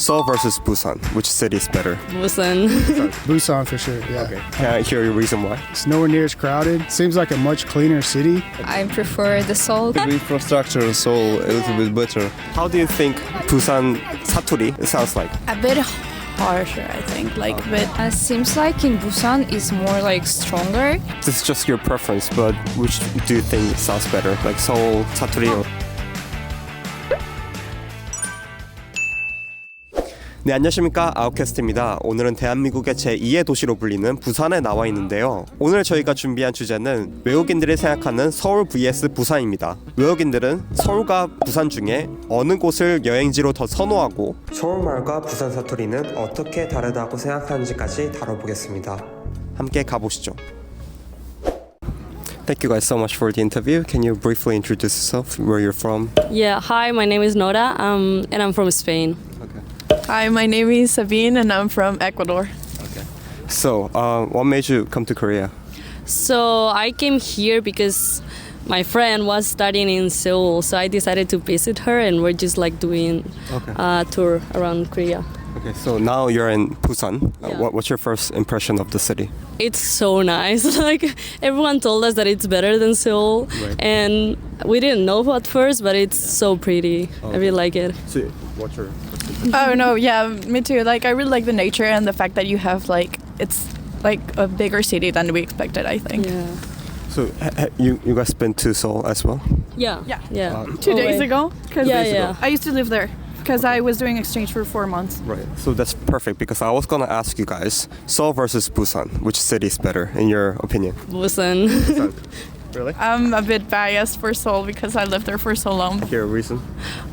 Seoul versus Busan. Which city is better? Busan. Busan for sure, yeah. Okay. Can I hear your reason why? It's nowhere near as crowded. Seems like a much cleaner city. I prefer the Seoul. The infrastructure in Seoul a little bit better. How do you think Busan Saturi sounds like? A bit harsher, I think. But seems like in Busan is more like stronger. This is just your preference, but which do you think sounds better? Like Seoul, Saturi, or... 네, 안녕하십니까. 아웃캐스트입니다. 오늘은 대한민국의 제2의 도시로 불리는 부산에 나와 있는데요. 오늘 저희가 준비한 주제는 외국인들이 생각하는 서울 vs 부산입니다. 외국인들은 서울과 부산 중에 어느 곳을 여행지로 더 선호하고 서울말과 부산 사투리는 어떻게 다르다고 생각하는지까지 다뤄보겠습니다. 함께 가보시죠. Thank you guys so much for the interview. Can you briefly introduce yourself, where you're from? Yeah, hi, my name is Nora, and I'm from Spain. Hi, my name is Sabine and I'm from Ecuador. Okay. So, what made you come to Korea? So I came here because my friend was studying in Seoul, so I decided to visit her, and we're just like doing a tour around Korea. Okay, so now you're in Busan. Yeah. What's your first impression of the city? It's so nice. Like everyone told us that it's better than Seoul, Right. and we didn't know at first, but it's so pretty. I really like it. So, what's your... Oh no, yeah, me too. Like I really like the nature and the fact that you have it's like a bigger city than we expected, I think. Yeah. So, you guys been to Seoul as well? Yeah. Yeah. Yeah. 2 days ago, because Yeah. I used to live there because I was doing exchange for 4 months. Right. So that's perfect because I was gonna ask you guys, Seoul versus Busan, which city is better in your opinion? Busan. Really? I'm a bit biased for Seoul because I lived there for so long. Here, a reason?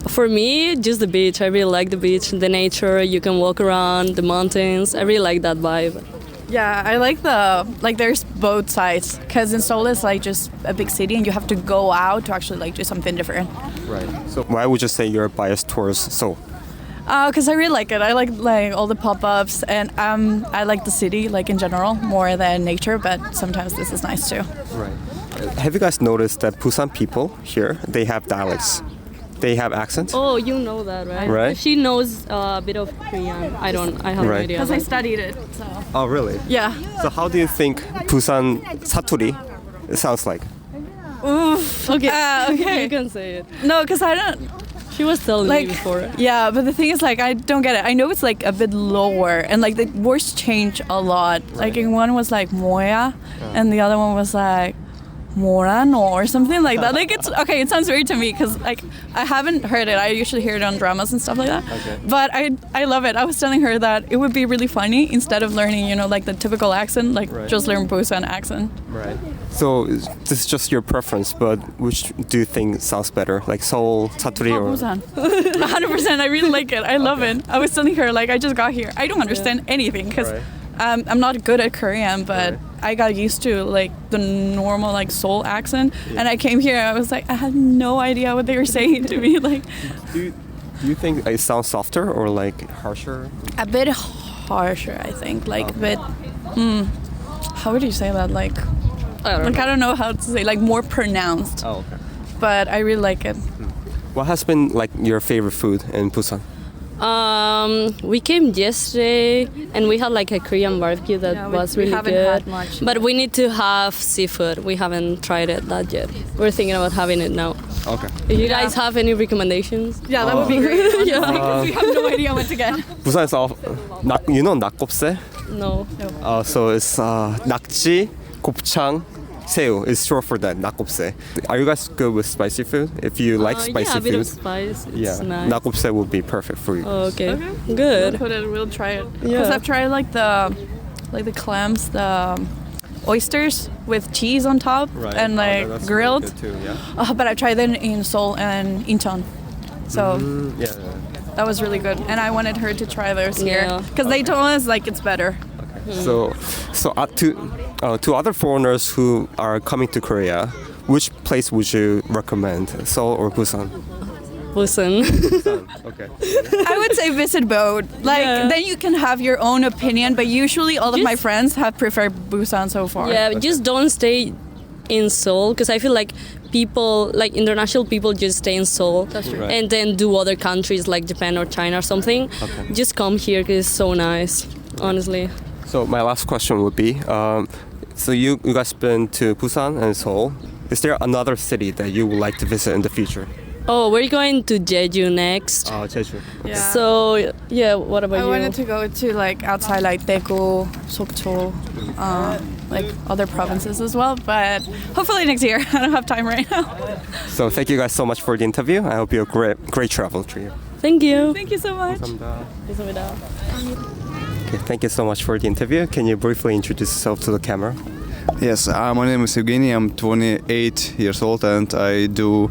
For me, just the beach. I really like the beach, the nature. You can walk around the mountains. I really like that vibe. Yeah, I like there's both sides because in Seoul it's like just a big city and you have to go out to actually like do something different. Right. So why would you say you're biased towards Seoul? Because I really like it. I like all the pop-ups and I like the city like in general more than nature, but sometimes this is nice too. Right. Have you guys noticed that Busan people here, they have dialects? They have accents? Oh, you know that, right? Right. She knows a bit of Korean. I don't. I have no Right. idea. Because I studied it, so. Oh, really? Yeah. So how do you think Busan Saturi sounds like? Oof. Okay. Okay. You can say it. No, because I don't. She was telling Like, me before. yeah, but the thing is, like, I don't get it. I know it's like a bit lower, and like the words change a lot. Like, in one was like moya, and the other one was like morano or something like that. Like, it's okay. It sounds weird to me because like I haven't heard it. I usually hear it on dramas and stuff like that. Okay. But I love it. I was telling her that it would be really funny instead of learning, like the typical accent, like Right. just learn Busan accent. Right. So this is just your preference, but which do you think sounds better? Like Seoul, Saturi, or... Busan. 100%. I really like it. I love it. I was telling her like I just got here. I don't understand anything because Right. I'm not good at Korean, but Right. I got used to like the normal like Seoul accent, and I came here. I was like I had no idea what they were saying to me. Like Do you think it sounds softer or like harsher? a bit harsher, I think. Like a bit. How would you say that? Like I don't know how to say. Like more pronounced. Oh, okay. But I really like it. What has been like your favorite food in Busan? We came yesterday and we had like a Korean barbecue that was really haven't good. had much. But we need to have seafood. We haven't tried that yet. We're thinking about having it now. Okay. If you guys have any recommendations? Yeah, that would be great. Because we have no idea what to get. 부산에서 you know 낙곱새? No. So it's 낙지, 곱창, 새우. It's short for that. 낙곱새. Are you guys good with spicy food? If you like spicy yeah, a bit food, of spice. It's yeah, nice. 낙곱새 would be perfect for you. Okay. Good. We'll try it. Yeah. Because I've tried like the clams, the oysters with cheese on top and like that's grilled. really good too, yeah. But I tried them in Seoul and Incheon. So Yeah. that was really good. And I wanted her to try theirs here Yeah. because they told us like it's better. So to other foreigners who are coming to Korea, which place would you recommend, Seoul or Busan? Busan. Okay. I would say visit both. Like Yeah. then you can have your own opinion. But usually all of my Just- friends have preferred Busan so far. Yeah, just don't stay in Seoul because I feel like people, like international people, just stay in Seoul Right. and then do other countries like Japan or China or something. Okay. Just come here because it's so nice, honestly. So my last question would be, so you guys been to Busan and Seoul. Is there another city that you would like to visit in the future? Oh, we're going to Jeju next. Jeju. Yeah. So yeah, what about I you? wanted to go to like outside like Daegu, Sokcho, like other provinces as well, but hopefully next year. I don't have time right now. So thank you guys so much for the interview. I hope you have a great travel to you. Thank you. Thank you so much. 감사합니다. Okay, thank you so much for the interview. Can you briefly introduce yourself to the camera? Yes, my name is Evgeny. I'm 28 years old and I do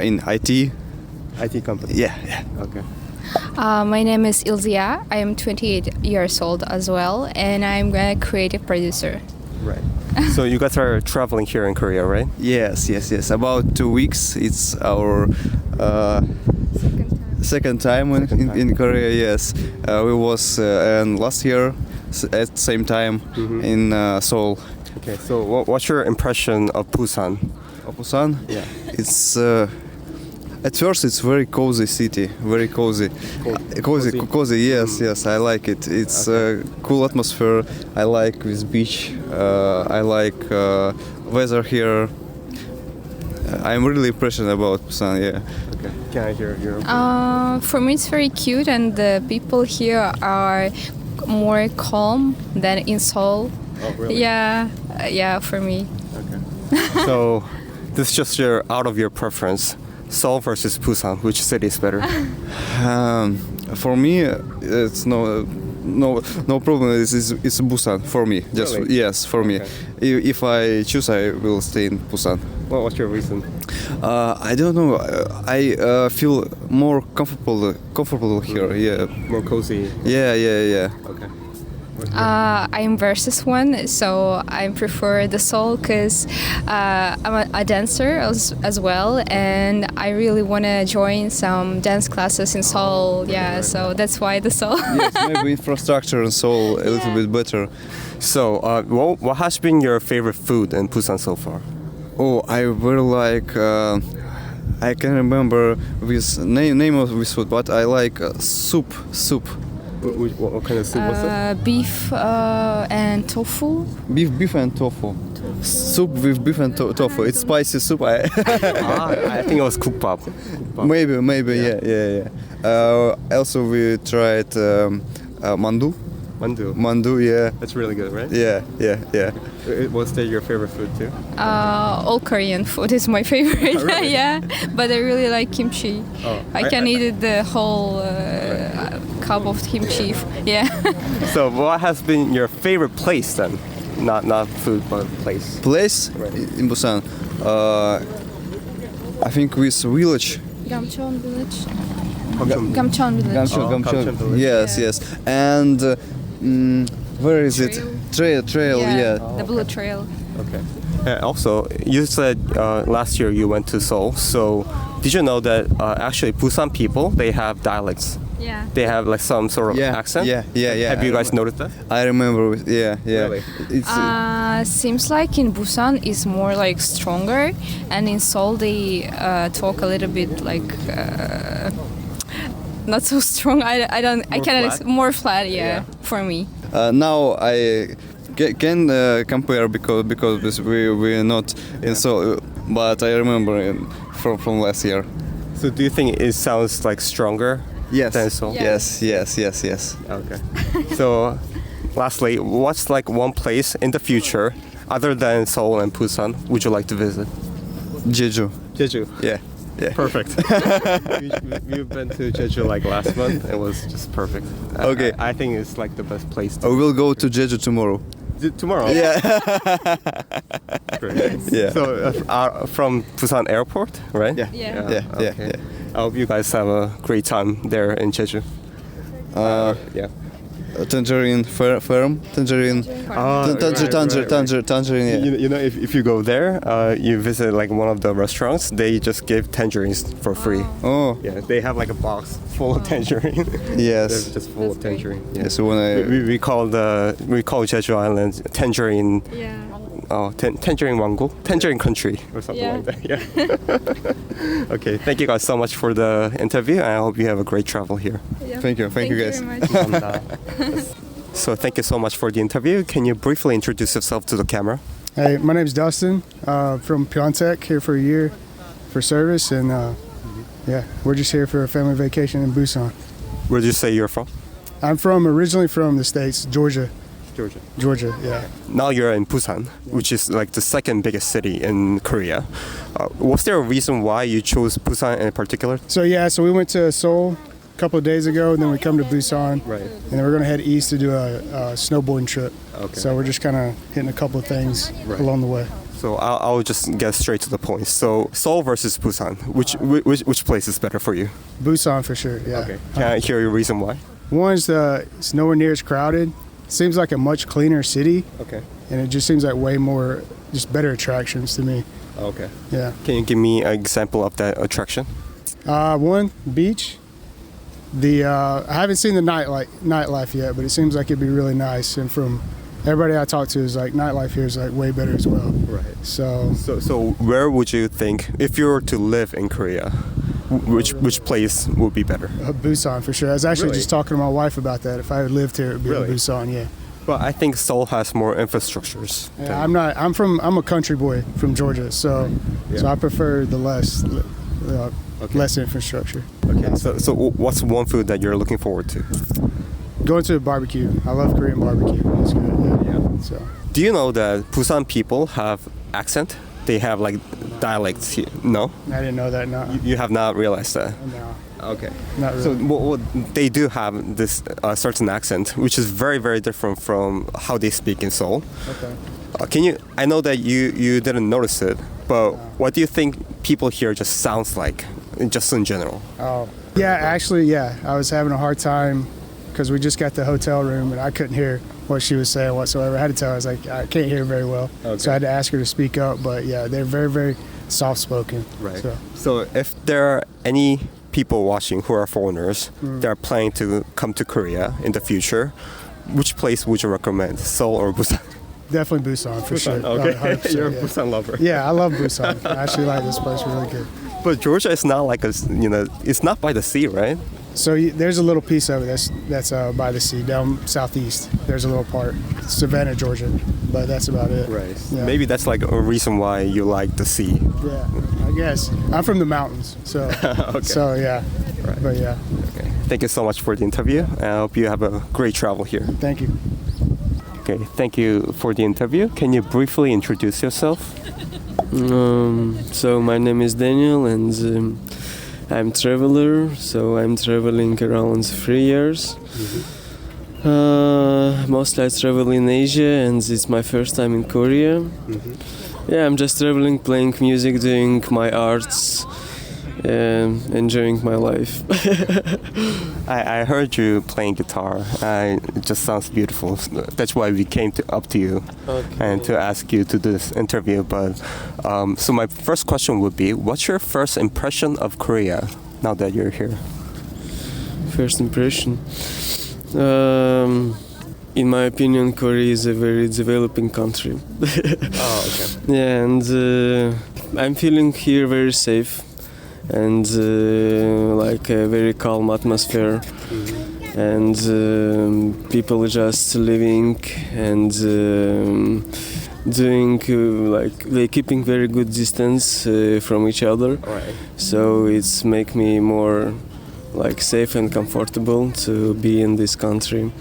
in IT. IT company. Yeah. Okay. My name is Ilzia. I am 28 years old as well, and I'm a creative producer. Right. So you guys are traveling here in Korea, right? Yes. About 2 weeks. It's our second time in Korea. Yes, we was last year at the same time in Seoul. Okay. So what's your impression of Busan? Busan. Yeah. It's at first it's very cozy city, very cozy. Cozy. Yes, I like it. It's a cool atmosphere. I like this beach. I like weather here. I'm really impressed about Busan. Yeah. Okay. Can I hear your? For me, it's very cute, and the people here are more calm than in Seoul. Oh, really? Yeah, for me. Okay. So this is just out of your preference. Seoul versus Busan, which city is better? For me, it's no problem. It's Busan for me. Just Really? yes, for me. If I choose, I will stay in Busan. What's your reason? I don't know. I feel more comfortable here. Yeah. More cozy. Yeah. Okay. I'm versus one, so I prefer the Seoul because I'm a dancer as well, and I really want to join some dance classes in Seoul. Yeah, so that's why the Seoul. Yes, maybe infrastructure in Seoul a little bit better. So, what has been your favorite food in Busan so far? Oh, I really like. I can remember this name of this food, but I like soup. What kind of soup was it? Beef and tofu. Beef and tofu. Soup with beef and tofu. It's spicy soup. I think it was kukbap. Maybe. Yeah. Also, we tried mandu. Mandu, yeah. That's really good, right? Yeah. Was that your favorite food too? All Korean food is my favorite. Really? Yeah, but I really like kimchi. Oh, I can eat the whole cup of kimchi. Yeah. So, what has been your favorite place then? Not food, but place. Place Right. in Busan. I think with village. Gamcheon village. Gamcheon. Gamcheon village. Gamcheon village. Yes. And where is it? Trail. Yeah. The blue trail. Okay. Also, you said last year you went to Seoul. So, did you know that actually Busan people, they have dialects? Yeah. They have like some sort of accent? Yeah. Have you guys noticed that? I remember. Yeah. Really? It's Seems like in Busan is more like stronger, and in Seoul they talk a little bit like not so strong. I cannot flat? more flat. Yeah, Yeah. for me. now I can compare because we're not in Seoul, but I remember from last year. So, do you think it sounds like stronger than Seoul? Yes. Okay. So, lastly, what's like one place in the future, other than Seoul and Busan, would you like to visit? Jeju. Jeju. Yeah. Perfect. We've been to Jeju like last month. It was just perfect. Okay. I think it's like the best place. I will go to Jeju tomorrow. Tomorrow. Yeah. Great. Yeah. So from Busan Airport, right? Yeah. Okay. I hope you guys have a great time there in Jeju. Yeah. Tangerine farm. Tangerine. Tangerine. Yeah. You know, if you go there, you visit like one of the restaurants, they just give tangerines for free. Oh. Yeah, they have like a box full of tangerine. Yes. They're just full of tangerine. Yeah. Yes. When I We call Jeju Island tangerine Tangerine 왕국, Tangerine country, or something Yeah. like that. Yeah. Okay, thank you guys so much for the interview. I hope you have a great travel here. Thank you guys. very much. So thank you so much for the interview. Can you briefly introduce yourself to the camera? Hey, my name's Dustin from Pyeongtaek, here for a year for service, and yeah, we're just here for a family vacation in Busan. Where did you say you're from? I'm originally from the States, Georgia. Georgia, yeah. Now you're in Busan, which is like the second biggest city in Korea. Was there a reason why you chose Busan in particular? So we went to Seoul a couple of days ago, and then we come to Busan, Right. and then we're gonna head east to do a snowboarding trip. Okay. So we're just kind of hitting a couple of things Right. along the way. So I'll just get straight to the point. So Seoul versus Busan, which place is better for you? Busan for sure, yeah. Can I hear your reason why? One's it's nowhere near as crowded. Seems like a much cleaner city, Okay. and it just seems like way more, just better attractions to me. Okay. Yeah. Can you give me an example of that attraction? One, beach. I haven't seen the nightlife yet, but it seems like it'd be really nice. And from everybody I talk to is like nightlife here is like way better as well. Right. So So where would you think, if you were to live in Korea, which place would be better? Busan for sure. I was actually Really? just talking to my wife about that. If I had lived here, it'd be Really? in Busan. Yeah. But I think Seoul has more infrastructures. Yeah, I'm not. I'm a country boy from Georgia, so I prefer the less infrastructure. Okay. So what's one food that you're looking forward to? Going to a barbecue. I love Korean barbecue. It's good. Yeah. So Do you know that Busan people have accent? They have like dialects here. No? I didn't know that. No. You have not realized that? No. Okay. Not really. So they do have this certain accent, which is very, very different from how they speak in Seoul. Okay. I know that you didn't notice it, but what do you think people here just sounds like, just in general? Oh. Yeah, actually, yeah. I was having a hard time because we just got the hotel room and I couldn't hear what she was saying whatsoever. I had to tell her, I was like, I can't hear very well. Okay. So I had to ask her to speak up, but yeah, they're very, very soft-spoken. Right. So, So if there are any people watching who are foreigners that are planning to come to Korea in the future, which place would you recommend, Seoul or Busan? definitely Busan for sure. Okay, 100%, you're a yeah. Busan lover. Yeah, I love Busan. I actually like this place really good. But Georgia is not like it's not by the sea, right? So there's a little piece of it that's by the sea, down southeast. There's a little part, Savannah, Georgia, but that's about it. Right. Yeah. Maybe that's like a reason why you like the sea. Yeah, I guess. I'm from the mountains, so so yeah. Right. But yeah, Okay. Thank you so much for the interview. I hope you have a great travel here. thank you. Okay. Thank you for the interview. Can you briefly introduce yourself? So my name is Daniel and I'm traveler. So I'm traveling around 3 years. Mostly I travel in Asia and it's my first time in Korea. Yeah, I'm just traveling, playing music, doing my arts, enjoying my life. I heard you playing guitar. It just sounds beautiful. That's why we came up to you and to ask you to do this interview. But so my first question would be, what's your first impression of Korea now that you're here? First impression. In my opinion, Korea is a very developing country. Oh, okay. Yeah, and I'm feeling here very safe and like a very calm atmosphere. And people just living and doing like they're keeping very good distance from each other. Right. So it's make me more like safe and comfortable to be in this country.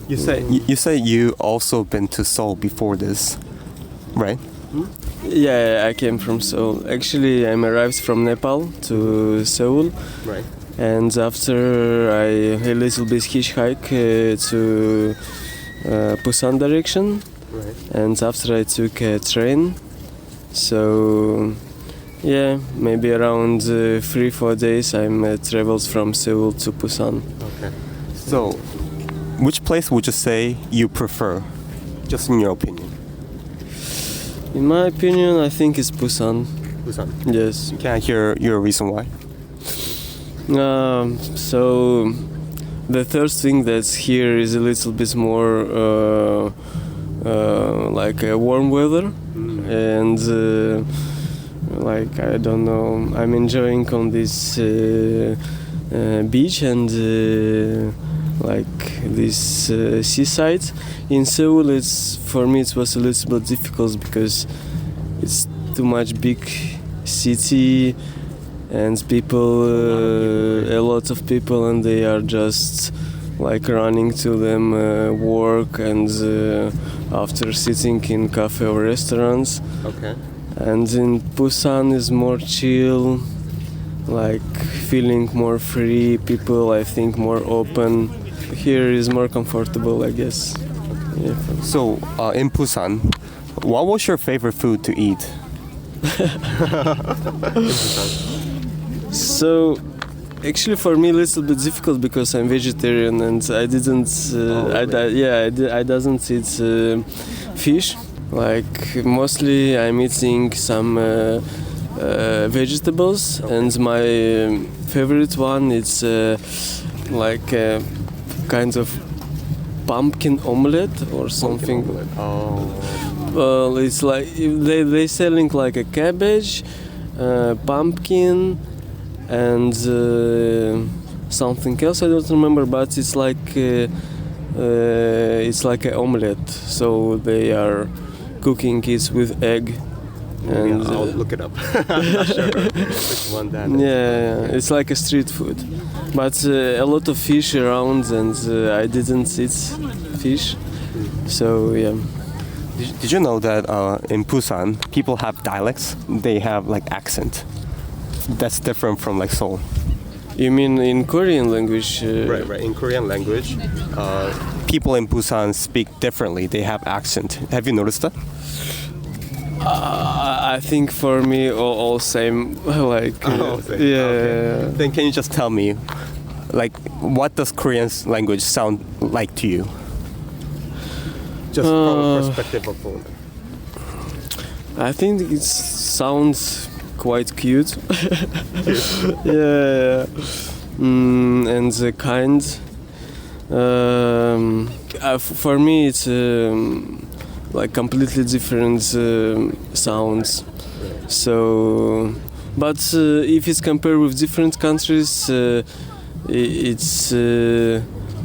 You say you also been to Seoul before this, right? Yeah, I came from Seoul. Actually, I'm arrived from Nepal to Seoul, Right. and after I a little bit hitchhike to Busan direction, Right. and after I took a train. So yeah, maybe around 3-4 days I'm traveled from Seoul to Busan. Okay. So, which place would you say you prefer, just in your opinion? In my opinion, I think it's Busan. Busan. Yes. Can I hear your reason why? So the third thing that's here is a little bit more like warm weather, and like I don't know, I'm enjoying on this beach and like this seaside. In Seoul, for me it was a little bit difficult because it's too much big city and people, a lot of people, and they are just like running to them work and after sitting in cafe or restaurants. Okay. And in Busan is more chill, like feeling more free, people I think more open. Here is more comfortable, I guess. Yeah. So in Busan, what was your favorite food to eat? So actually for me a little bit difficult because I'm vegetarian and I didn't I doesn't eat fish. Like mostly I'm eating some vegetables, and my favorite one is like a kind of pumpkin omelette or something. Well, it's like they selling like a cabbage, pumpkin, and something else I don't remember, but it's like an omelette. So they are cooking it with egg. And I'll look it up. I'm not sure which one that is. yeah, it's like a street food, but a lot of fish around, and I didn't eat fish. So yeah. Did you know that in Busan, people have dialects? They have like accent. That's different from like Seoul. You mean in Korean language? Right. In Korean language, people in Busan speak differently. They have accent. Have you noticed that? I think for me all same. Like Same. yeah. Okay. Then can you just tell me, like, what does Korean language sound like to you? Just from a perspective of Poland. I think it sounds quite cute. Yeah. And kind. For me, it's like completely different sounds. So, but if it's compared with different countries, it's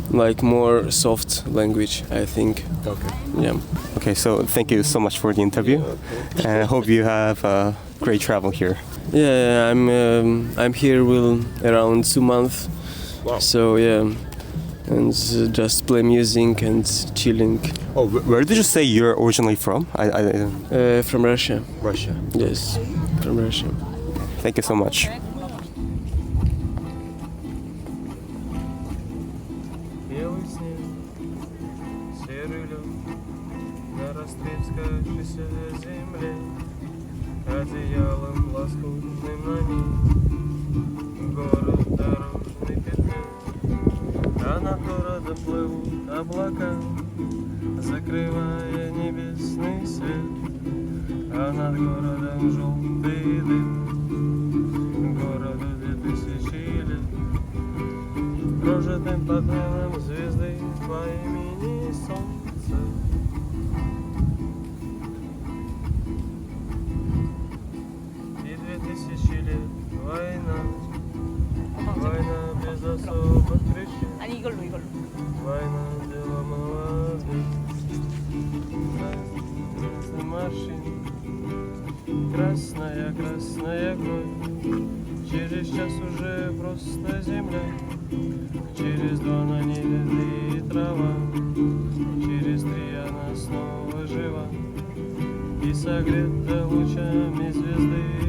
like more soft language, I think. Okay. Yeah. Okay, so thank you so much for the interview, and I hope you have a great travel here. Yeah, I'm here around 2 months. Wow. So yeah, and just play music and chilling. Oh, where did you say you're originally from? From Russia. Russia. Yes, from Russia. Thank you so much. Одеялом лоскутным на ней город дорожный петли, а над городом плывут облака, закрывая небесный свет, а над городом желтый дым, городу 2000 лет, прожитым под небом звезды по имени Солнце. Война без особых причин. Война дела молодых. Машин. Красная, красная кровь. Через час уже просто земля. Через 2 на небе и трава. Через 3 она снова жива. И согрета лучами звезды.